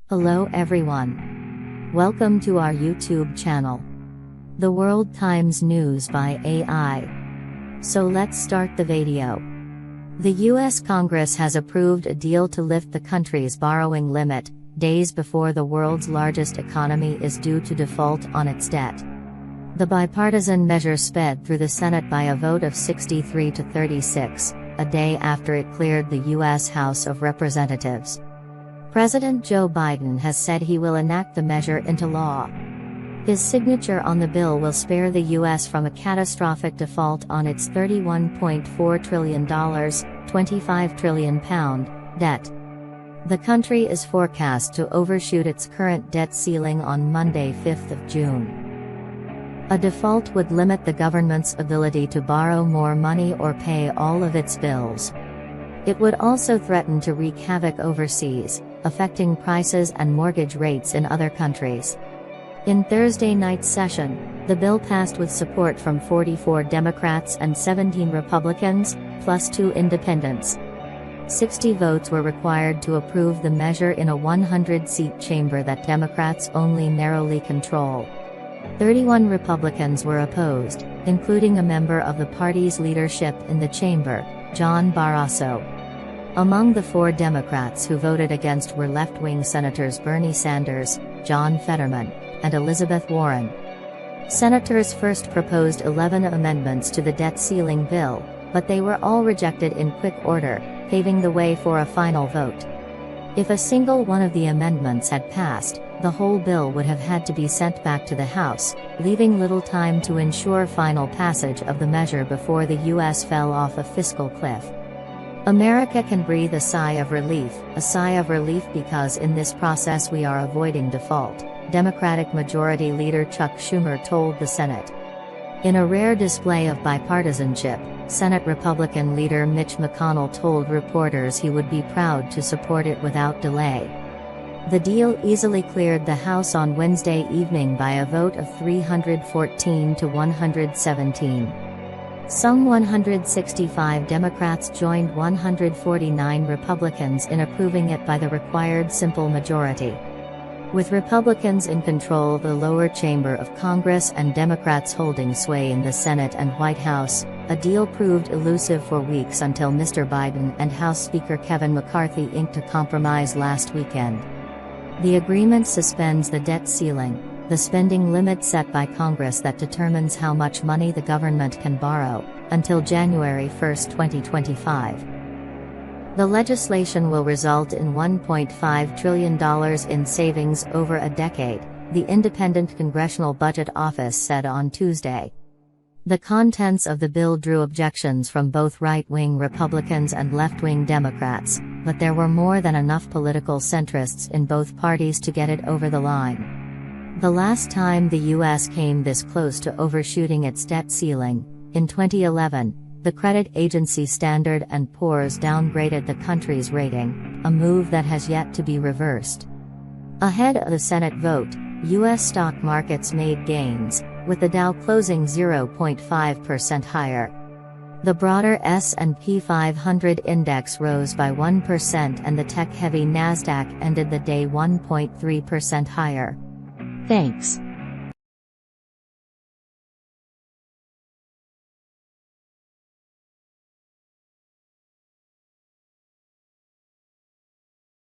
Hello everyone. Welcome to our YouTube channel. The World Times News by AI. So let's start the video. The US Congress has approved a deal to lift the country's borrowing limit, days before the world's largest economy is due to default on its debt. The bipartisan measure sped through the Senate by a vote of 63 to 36, a day after it cleared the US House of Representatives. President Joe Biden has said he will enact the measure into law. His signature on the bill will spare the U.S. from a catastrophic default on its $31.4 trillion, £25 trillion debt. The country is forecast to overshoot its current debt ceiling on Monday, 5th of June. A default would limit the government's ability to borrow more money or pay all of its bills. It would also threaten to wreak havoc overseas, affecting prices and mortgage rates in other countries. In Thursday night's session, the bill passed with support from 44 Democrats and 17 Republicans, plus 2 independents. 60 votes were required to approve the measure in a 100-seat chamber that Democrats only narrowly control. 31 Republicans were opposed, including a member of the party's leadership in the chamber, John Barrasso. Among the 4 Democrats who voted against were left-wing Senators Bernie Sanders, John Fetterman, and Elizabeth Warren. Senators first proposed 11 amendments to the debt ceiling bill, but they were all rejected in quick order, paving the way for a final vote. If a single one of the amendments had passed, the whole bill would have had to be sent back to the House, leaving little time to ensure final passage of the measure before the U.S. fell off a fiscal cliff. America can breathe a sigh of relief because in this process we are avoiding default, Democratic Majority Leader Chuck Schumer told the Senate. In a rare display of bipartisanship, Senate Republican leader Mitch McConnell told reporters he would be proud to support it without delay. The deal easily cleared the House on Wednesday evening by a vote of 314 to 117. Some 165 Democrats joined 149 Republicans in approving it by the required simple majority. With Republicans in control the lower chamber of Congress and Democrats holding sway in the Senate and White House, a deal proved elusive for weeks until Mr. Biden and House Speaker Kevin McCarthy inked a compromise last weekend. The agreement suspends the debt ceiling, the spending limit set by Congress that determines how much money the government can borrow, until January 1, 2025. The legislation will result in $1.5 trillion in savings over a decade, the Independent Congressional Budget Office said on Tuesday. The contents of the bill drew objections from both right-wing Republicans and left-wing Democrats, but there were more than enough political centrists in both parties to get it over the line. The last time the U.S. came this close to overshooting its debt ceiling, in 2011, the credit agency Standard & Poor's downgraded the country's rating, a move that has yet to be reversed. Ahead of the Senate vote, U.S. stock markets made gains, with the Dow closing 0.5% higher. The broader S&P 500 index rose by 1% and the tech-heavy Nasdaq ended the day 1.3% higher. Thanks.